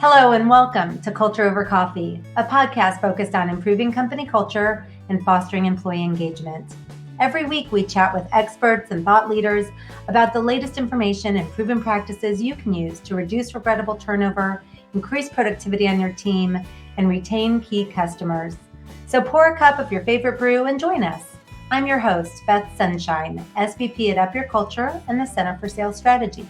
Hello and welcome to Culture Over Coffee, a podcast focused on improving company culture and fostering employee engagement. Every week we chat with experts and thought leaders about the latest information and proven practices you can use to reduce regrettable turnover, increase productivity on your team, and retain key customers. So pour a cup of your favorite brew and join us. I'm your host, Beth Sunshine, SVP at Up Your Culture and the Center for Sales Strategy.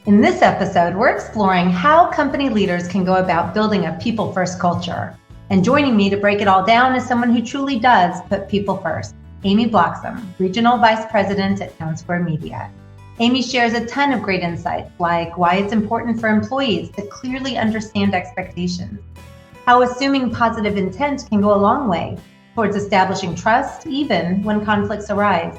In this episode, we're exploring how company leaders can go about building a people-first culture. And joining me to break it all down is someone who truly does put people first, Amy Bloxom, Regional Vice President at Townsquare Media. Amy shares a ton of great insights, like why it's important for employees to clearly understand expectations, how assuming positive intent can go a long way towards establishing trust, even when conflicts arise.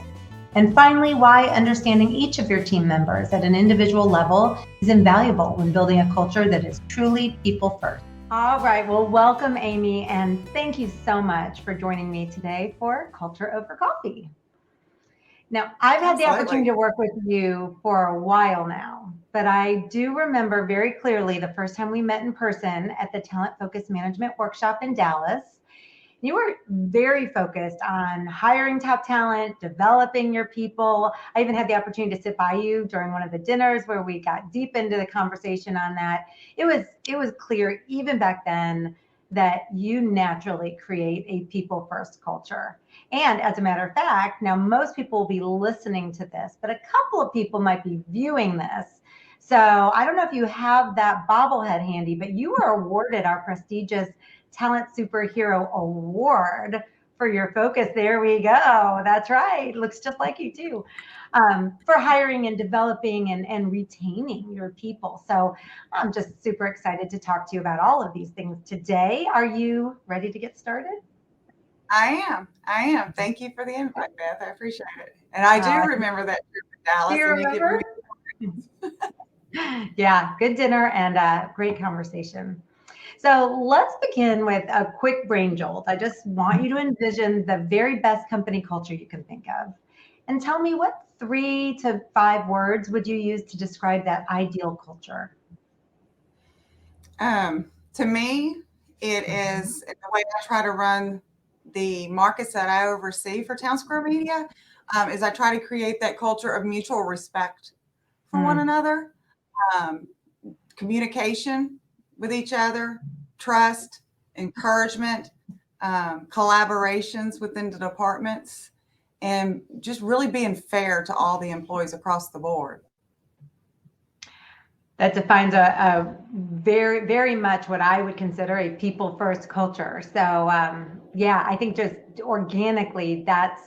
And finally, why understanding each of your team members at an individual level is invaluable when building a culture that is truly people first. All right, well, welcome, Amy, and thank you so much for joining me today for Culture Over Coffee. Now, I've had the opportunity to work with you for a while now, but I do remember very clearly the first time we met in person at the Talent Focus Management Workshop in Dallas. You were very focused on hiring top talent, developing your people. I even had the opportunity to sit by you during one of the dinners where we got deep into the conversation on that. It was clear even back then that you naturally create a people first culture. And as a matter of fact, now most people will be listening to this, but a couple of people might be viewing this. So I don't know if you have that bobblehead handy, but you were awarded our prestigious Talent Superhero Award for your focus. There we go. That's right. Looks just like you too. For hiring and developing and retaining your people. So I'm just super excited to talk to you about all of these things today. Are you ready to get started? I am. Thank you for the invite, Beth. I appreciate it. And I do remember that trip to Dallas. Do you remember? Yeah, good dinner and a great conversation. So let's begin with a quick brain jolt. I just want you to envision the very best company culture you can think of. And tell me, what 3 to 5 words would you use to describe that ideal culture? To me, it is the way I try to run the markets that I oversee for Townsquare Media, is I try to create that culture of mutual respect for one another, communication with each other, trust, encouragement, collaborations within the departments, and just really being fair to all the employees across the board. That defines a very, very much what I would consider a people first culture. So yeah, I think just organically, that's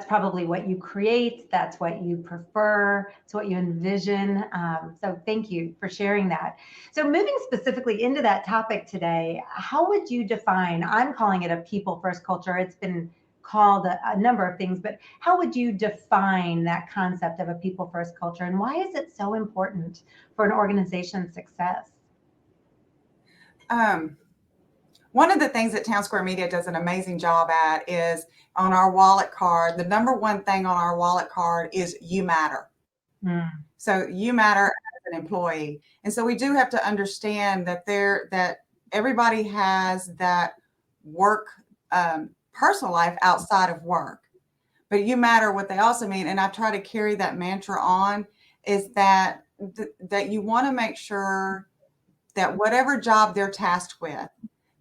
probably what you create. That's what you prefer. It's what you envision. So thank you for sharing that. So moving specifically into that topic today, how would you define, I'm calling it a people first culture. It's been called a number of things, but how would you define that concept of a people first culture, and why is it so important for an organization's success? One of the things that Townsquare Media does an amazing job at is on our wallet card. The number one thing on our wallet card is you matter. So you matter as an employee. And so we do have to understand that everybody has that work, personal life outside of work, but you matter. What they also mean, and I try to carry that mantra on, is that you want to make sure that whatever job they're tasked with,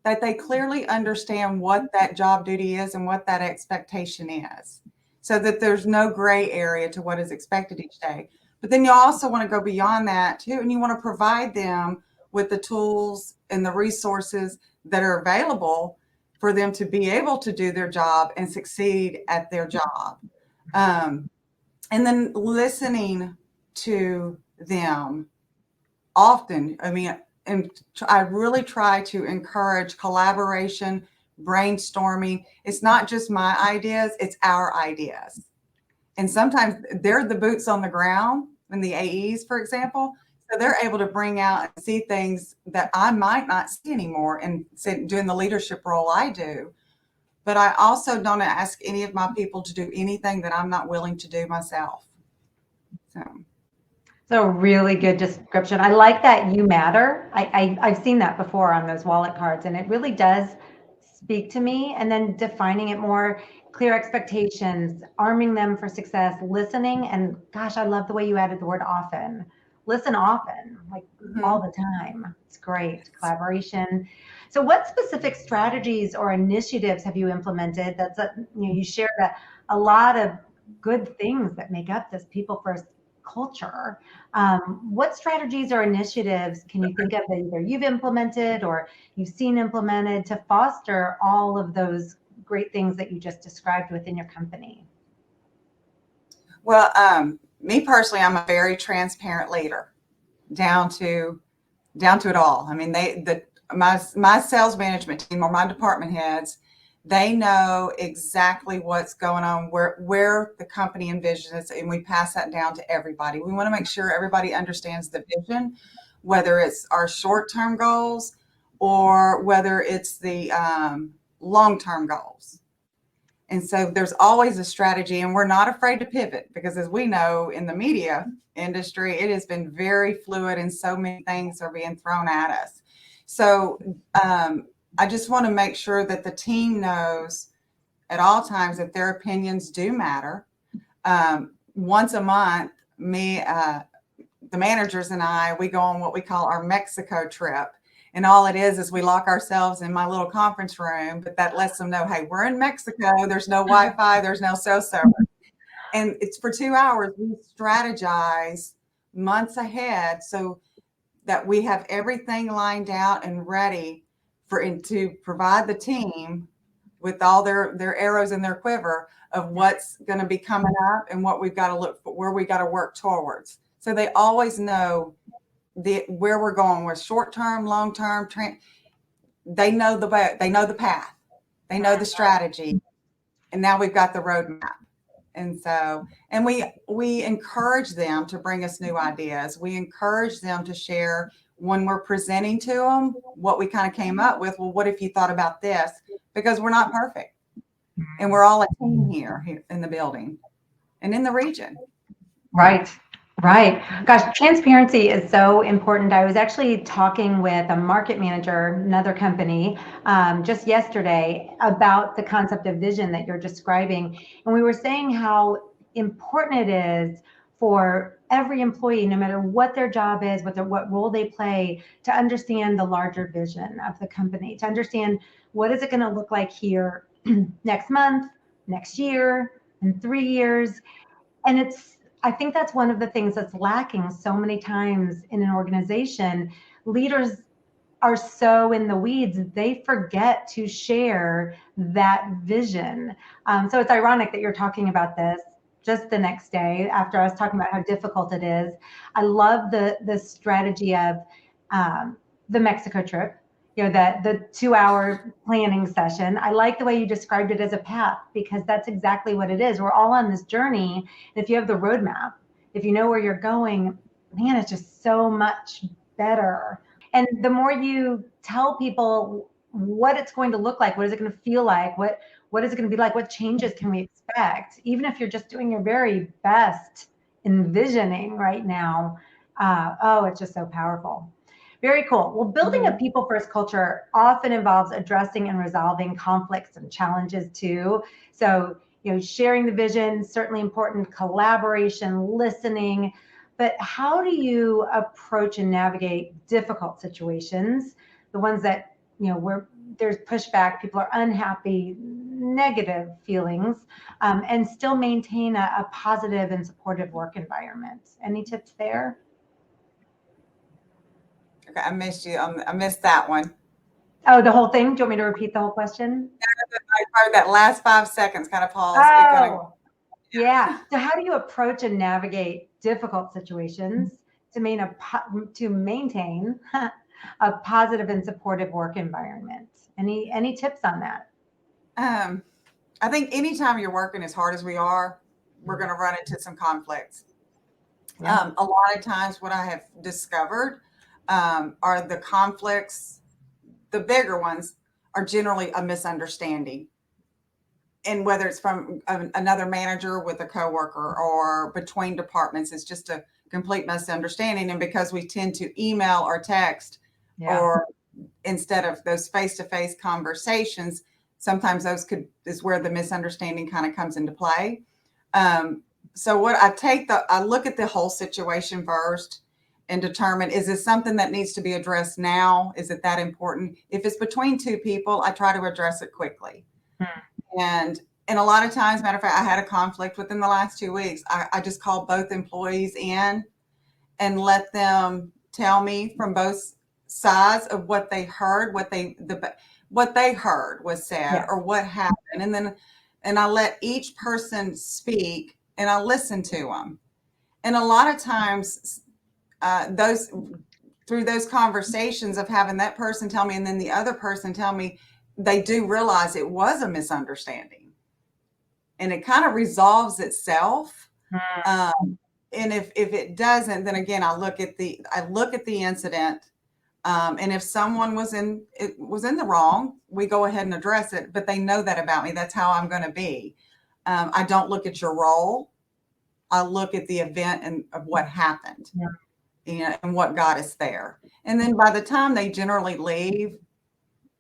that they clearly understand what that job duty is and what that expectation is, so that there's no gray area to what is expected each day. But then you also want to go beyond that too, and you want to provide them with the tools and the resources that are available for them to be able to do their job and succeed at their job. And then listening to them often. And I really try to encourage collaboration, brainstorming. It's not just my ideas, it's our ideas. And sometimes they're the boots on the ground in the AEs, for example. So they're able to bring out and see things that I might not see anymore and doing the leadership role I do. But I also don't ask any of my people to do anything that I'm not willing to do myself. So really good description. I like that you matter. I've seen that before on those wallet cards, and it really does speak to me. And then defining it more, clear expectations, arming them for success, listening. And gosh, I love the way you added the word often. Listen often, like all the time. It's great. Collaboration. So what specific strategies or initiatives have you implemented? You shared a lot of good things that make up this people first culture. What strategies or initiatives can you think of that either you've implemented or you've seen implemented to foster all of those great things that you just described within your company? Well, me personally, I'm a very transparent leader, down to it all. I mean, my sales management team or my department heads, they know exactly what's going on, where the company envisions, and we pass that down to everybody. We want to make sure everybody understands the vision, whether it's our short-term goals or whether it's the long-term goals. And so there's always a strategy, and we're not afraid to pivot because, as we know, in the media industry, it has been very fluid and so many things are being thrown at us. So I just want to make sure that the team knows at all times that their opinions do matter. Once a month, the managers and I, we go on what we call our Mexico trip. And all it is we lock ourselves in my little conference room, but that lets them know, hey, we're in Mexico. There's no Wi-Fi. There's no cell service. And it's for 2 hours. We strategize months ahead so that we have everything lined out and ready to provide the team with all their arrows in their quiver of what's going to be coming up and what we've got to look for, where we got to work towards. So they always know where we're going with short-term, long-term. They know the path, they know the strategy, and now we've got the roadmap. And so, and we encourage them to bring us new ideas. We encourage them to share when we're presenting to them what we kind of came up with. Well, what if you thought about this? Because we're not perfect, and we're all a team here in the building and in the region. Right. Right. Gosh, transparency is so important. I was actually talking with a market manager, another company, just yesterday about the concept of vision that you're describing. And we were saying how important it is for every employee, no matter what their job is, what role they play, to understand the larger vision of the company, to understand what is it going to look like here next month, next year, in 3 years. And I think that's one of the things that's lacking so many times in an organization. Leaders are so in the weeds, they forget to share that vision. So it's ironic that you're talking about this just the next day after I was talking about how difficult it is. I love the strategy of the Mexico trip, the 2-hour planning session. I like the way you described it as a path, because that's exactly what it is. We're all on this journey. And if you have the roadmap, if you know where you're going, man, it's just so much better. And the more you tell people what it's going to look like, what is it going to feel like, what is it going to be like, what changes can we expect, even if you're just doing your very best envisioning right now, it's just so powerful. Very cool. Well, building a people first culture often involves addressing and resolving conflicts and challenges too. So, sharing the vision, certainly important, collaboration, listening. But how do you approach and navigate difficult situations, the ones that, where there's pushback, people are unhappy, negative feelings, and still maintain a positive and supportive work environment? Any tips there? Okay, I missed you. I missed that one. Oh, the whole thing? Do you want me to repeat the whole question? I heard that last 5 seconds kind of pause. Oh, yeah. So how do you approach and navigate difficult situations to maintain a positive and supportive work environment? Any tips on that? I think anytime you're working as hard as we are, we're going to run into some conflicts. Yeah. A lot of times what I have discovered are the conflicts, the bigger ones, are generally a misunderstanding. And whether it's from another manager with a coworker or between departments, it's just a complete misunderstanding. And because we tend to email or text, or instead of those face-to-face conversations, sometimes is where the misunderstanding kind of comes into play. So what I look at the whole situation first and determine, is this something that needs to be addressed now? Is it that important? If it's between two people, I try to address it quickly. And a lot of times, matter of fact, I had a conflict within the last 2 weeks. I just called both employees in and let them tell me from both sides of what they heard, what they heard was said, or what happened. And I let each person speak, and I listen to them. And a lot of times, through those conversations of having that person tell me and then the other person tell me, they do realize it was a misunderstanding, and it kind of resolves itself. And if it doesn't, then again, I look at the incident. And if someone was in the wrong, we go ahead and address it, but they know that about me. That's how I'm going to be. I don't look at your role. I look at the event and of what happened, and what got us there. And then by the time they generally leave,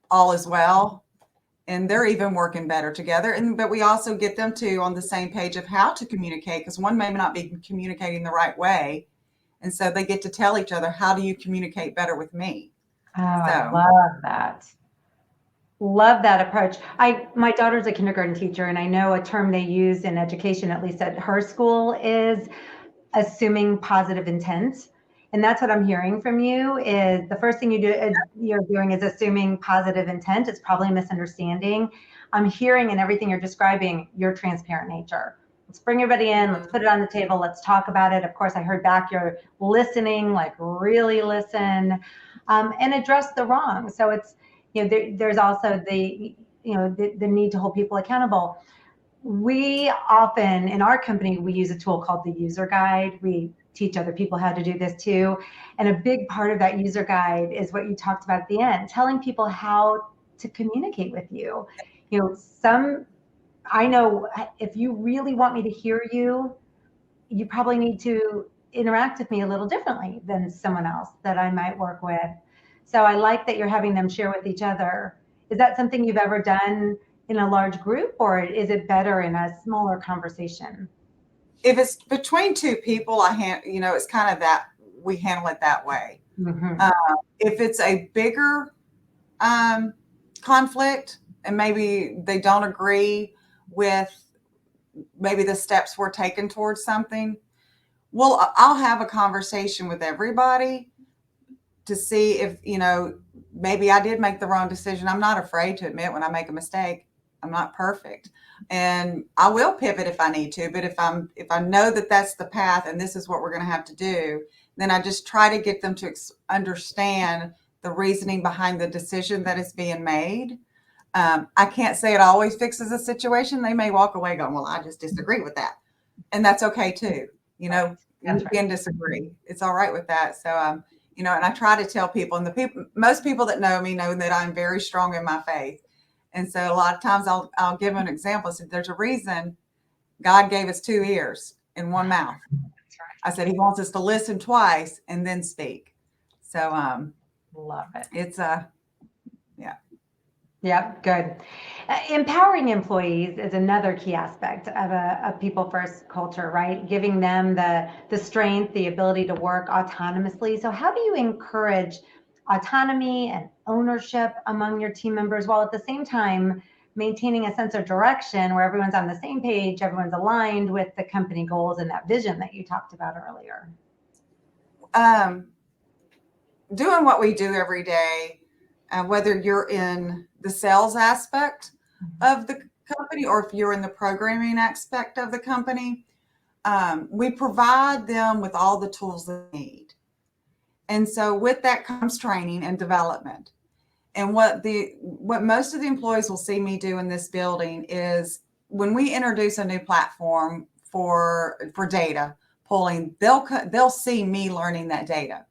all is well, and they're even working better together. But we also get them on the same page of how to communicate, because one may not be communicating the right way. And so they get to tell each other, how do you communicate better with me? I love that. Love that approach. My daughter's a kindergarten teacher, and I know a term they use in education, at least at her school, is assuming positive intent. And that's what I'm hearing from you, is the first thing you're doing is assuming positive intent. It's probably a misunderstanding. I'm hearing in everything you're describing your transparent nature. Let's bring everybody in. Let's put it on the table. Let's talk about it. Of course, I heard back you're listening, like really listen, and address the wrong. So it's, there's also the need to hold people accountable. We often, in our company, we use a tool called the user guide. We teach other people how to do this too. And a big part of that user guide is what you talked about at the end, telling people how to communicate with you. I know if you really want me to hear you, you probably need to interact with me a little differently than someone else that I might work with. So I like that you're having them share with each other. Is that something you've ever done in a large group, or is it better in a smaller conversation? If it's between two people, it's kind of that we handle it that way. If it's a bigger conflict, and maybe they don't agree with maybe the steps we're taking towards something, I'll have a conversation with everybody to see if, maybe I did make the wrong decision. I'm not afraid to admit when I make a mistake. I'm not perfect, and I will pivot if I need to. But if I know that that's the path and this is what we're going to have to do, then I just try to get them to understand the reasoning behind the decision that is being made. I can't say it always fixes a situation. They may walk away going, well, I just disagree with that. And that's okay too. We can disagree. It's all right with that. So, and I try to tell people, and most people that know me know that I'm very strong in my faith. And so a lot of times I'll give an example. I said, there's a reason God gave us 2 ears and 1 mouth. I said, he wants us to listen twice and then speak. So, love it. It's Yep, good. Empowering employees is another key aspect of a people first culture, right? Giving them the strength, the ability to work autonomously. So how do you encourage autonomy and ownership among your team members, while at the same time maintaining a sense of direction where everyone's on the same page, everyone's aligned with the company goals and that vision that you talked about earlier? Doing what we do every day, whether you're in the sales aspect of the company or if you're in the programming aspect of the company, we provide them with all the tools they need. And so with that comes training and development. And what most of the employees will see me do in this building is when we introduce a new platform for data pulling, they'll see me learning that data.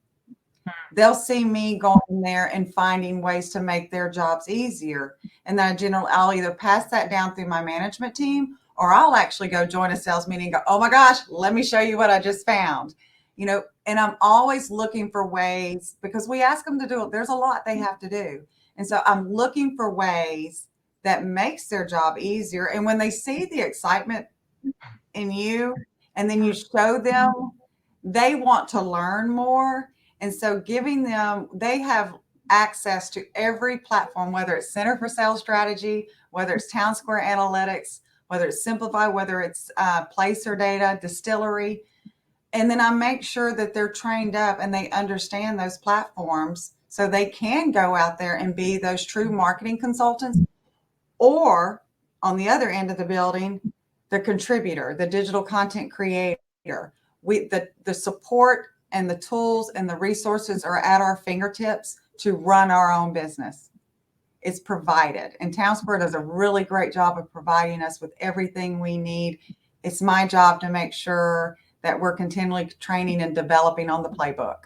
They'll see me going there and finding ways to make their jobs easier. And then I'll either pass that down through my management team, or I'll actually go join a sales meeting and go, oh my gosh, let me show you what I just found. and I'm always looking for ways, because we ask them to do it. There's a lot they have to do. And so I'm looking for ways that makes their job easier. And when they see the excitement in you, and then you show them, they want to learn more. And so giving them, they have access to every platform, whether it's Center for Sales Strategy, whether it's Townsquare Analytics, whether it's Simplify, whether it's Placer Data, Distillery. And then I make sure that they're trained up and they understand those platforms so they can go out there and be those true marketing consultants. Or on the other end of the building, the contributor, the digital content creator. The support and the tools and the resources are at our fingertips to run our own business. It's provided. And Townsquare does a really great job of providing us with everything we need. It's my job to make sure that we're continually training and developing on the playbook.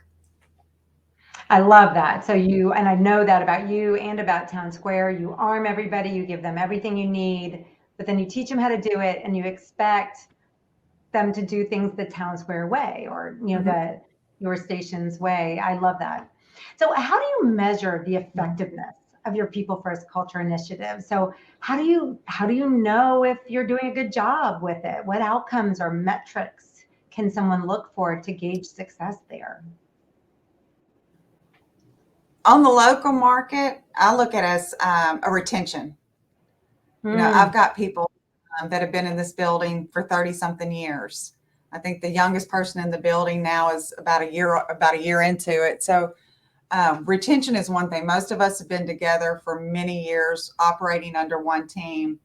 I love that. So and I know that about you and about Townsquare, you arm everybody, you give them everything you need, but then you teach them how to do it, and you expect them to do things the Townsquare way, or, your station's way. I love that. So how do you measure the effectiveness of your people first culture initiative? So how do you know if you're doing a good job with it? What outcomes or metrics can someone look for to gauge success there? On the local market, I look at it as a retention. I've got people that have been in this building for 30 something years. I think the youngest person in the building now is about a year into it. So retention is one thing. Most of us have been together for many years, operating under one team.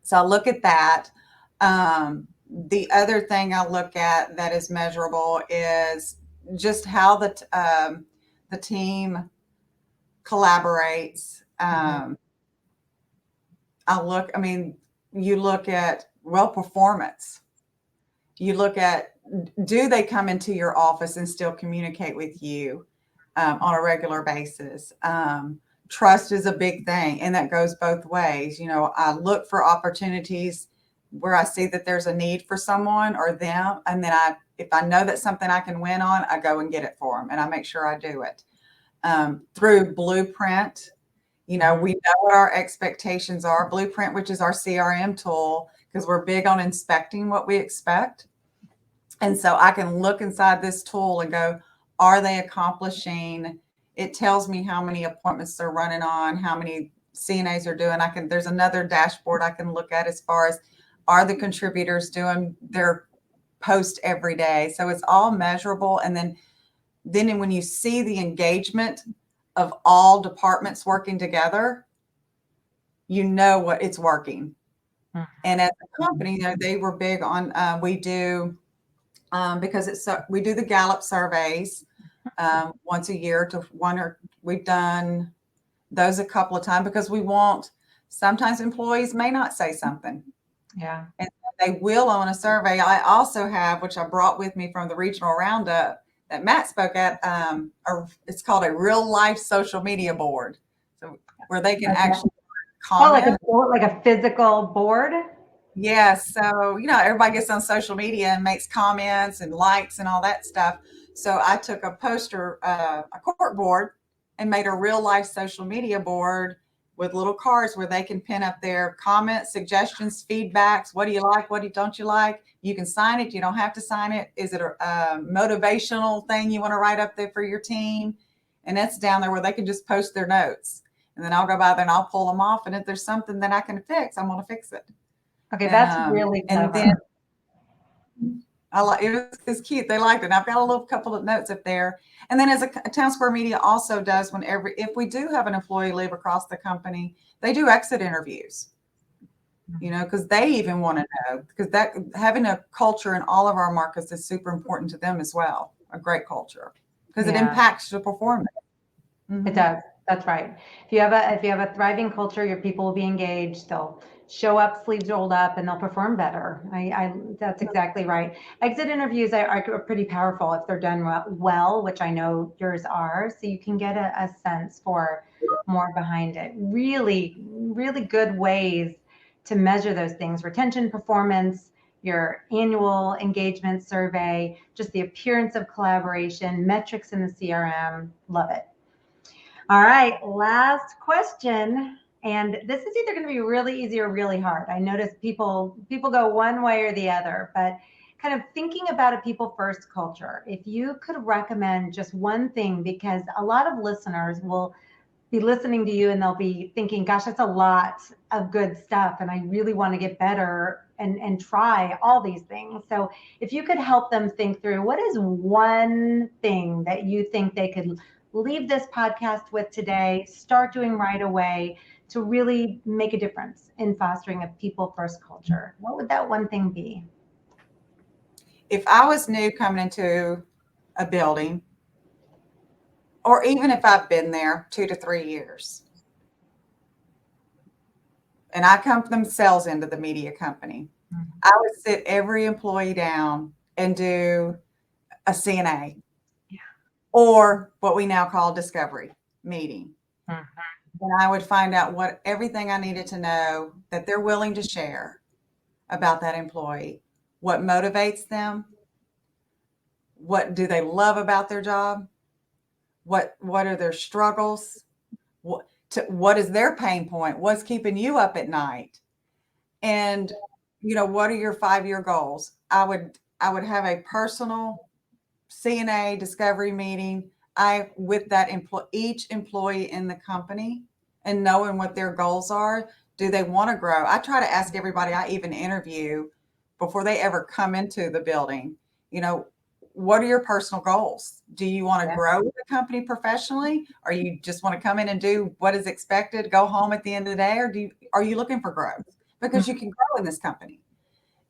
So I look at that. The other thing I look at that is measurable is just how the team collaborates. You look at performance. You look at, do they come into your office and still communicate with you on a regular basis? Trust is a big thing, and that goes both ways. I look for opportunities where I see that there's a need for someone or them, and then if I know that's something I can win on, I go and get it for them, and I make sure I do it. Through Blueprint, we know what our expectations are. Blueprint, which is our CRM tool, because we're big on inspecting what we expect. And so I can look inside this tool and go, are they accomplishing? It tells me how many appointments they're running on, how many CNAs are doing. There's another dashboard I can look at as far as, are the contributors doing their post every day? So it's all measurable. And then when you see the engagement of all departments working together, what it's working. And as a company, they were big on, we do the Gallup surveys once a year we've done those a couple of times, because sometimes employees may not say something. Yeah. And they will on a survey. I also have, which I brought with me from the regional roundup that Matt spoke at, it's called a real life social media board. So where they can actually comment. Like a physical board? Yes. So, everybody gets on social media and makes comments and likes and all that stuff. So I took a poster, a cork board, and made a real life social media board with little cards where they can pin up their comments, suggestions, feedbacks. What do you like? What don't you like? You can sign it. You don't have to sign it. Is it a motivational thing you want to write up there for your team? And that's down there where they can just post their notes. And then I'll go by there and I'll pull them off. And if there's something that I can fix, I'm going to fix it. Okay, that's really clever. And then it's cute. They liked it. And I've got a couple of notes up there. And then as a Townsquare Media also does, if we do have an employee leave across the company, they do exit interviews. Because they even want to know, because that having a culture in all of our markets is super important to them as well. A great culture, because it impacts the performance. Mm-hmm. It does. That's right. If you have a thriving culture, your people will be engaged. They'll show up, sleeves rolled up, and they'll perform better. That's exactly right. Exit interviews are pretty powerful if they're done well, which I know yours are. So you can get a sense for more behind it. Really, really good ways to measure those things: retention, performance, your annual engagement survey, just the appearance of collaboration, metrics in the CRM. Love it. All right, last question. And this is either going to be really easy or really hard. I notice people go one way or the other, but kind of thinking about a people first culture, if you could recommend just one thing, because a lot of listeners will be listening to you and they'll be thinking, gosh, that's a lot of good stuff. And I really want to get better and try all these things. So if you could help them think through, what is one thing that you think they could leave this podcast with today, start doing right away to really make a difference in fostering a people first culture? What would that one thing be? If I was new coming into a building, or even if I've been there 2 to 3 years, and I come from sales into the media company, I would sit every employee down and do a CNA, or what we now call discovery meeting. And I would find out what everything I needed to know that they're willing to share about that employee, what motivates them, what do they love about their job, what are their struggles, what is their pain point, what's keeping you up at night, and what are your 5-year goals. I would have a personal CNA discovery meeting with that each employee in the company, and knowing what their goals are. Do they want to grow? I try to ask everybody I even interview before they ever come into the building, what are your personal goals? Do you want to grow with the company professionally? Or you just want to come in and do what is expected, go home at the end of the day? Or are you looking for growth? Because you can grow in this company.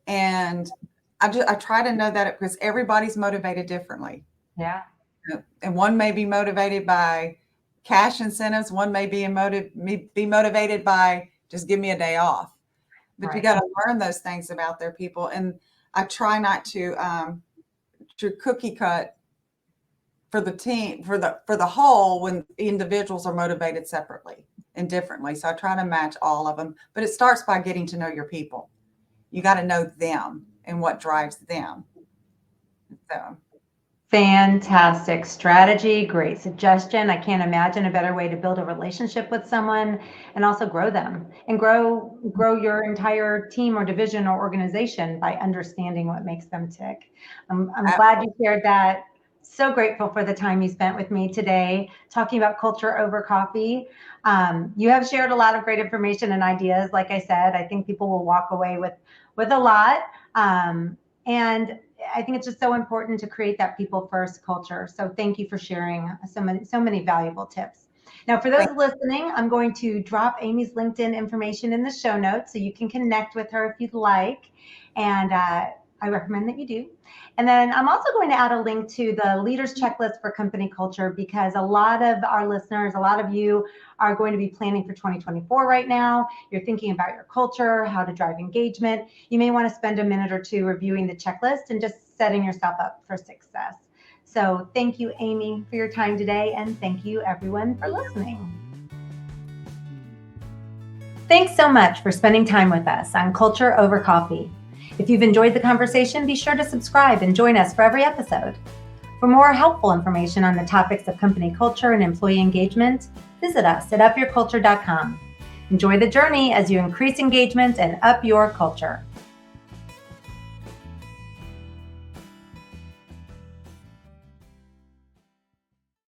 And I try to know that because everybody's motivated differently. Yeah. And one may be motivated by cash incentives. One may be motivated by just give me a day off. But you got to learn those things about their people. And I try not to cookie cut for the team, for the whole, when individuals are motivated separately and differently. So I try to match all of them. But it starts by getting to know your people. You got to know them and what drives them. So. Fantastic strategy. Great suggestion. I can't imagine a better way to build a relationship with someone and also grow them and grow your entire team or division or organization by understanding what makes them tick. I'm glad you shared that. So grateful for the time you spent with me today talking about culture over coffee. You have shared a lot of great information and ideas. Like I said, I think people will walk away with a lot. And I think it's just so important to create that people first culture. So thank you for sharing so many valuable tips. Now, for those listening, I'm going to drop Amy's LinkedIn information in the show notes so you can connect with her if you'd like. And I recommend that you do. And then I'm also going to add a link to the Leaders Checklist for Company Culture, because a lot of our listeners, a lot of you are going to be planning for 2024 right now. You're thinking about your culture, how to drive engagement. You may want to spend a minute or two reviewing the checklist and just setting yourself up for success. So thank you, Amy, for your time today. And thank you, everyone, for listening. Thanks so much for spending time with us on Culture Over Coffee. If you've enjoyed the conversation, be sure to subscribe and join us for every episode. For more helpful information on the topics of company culture and employee engagement, visit us at upyourculture.com. Enjoy the journey as you increase engagement and up your culture.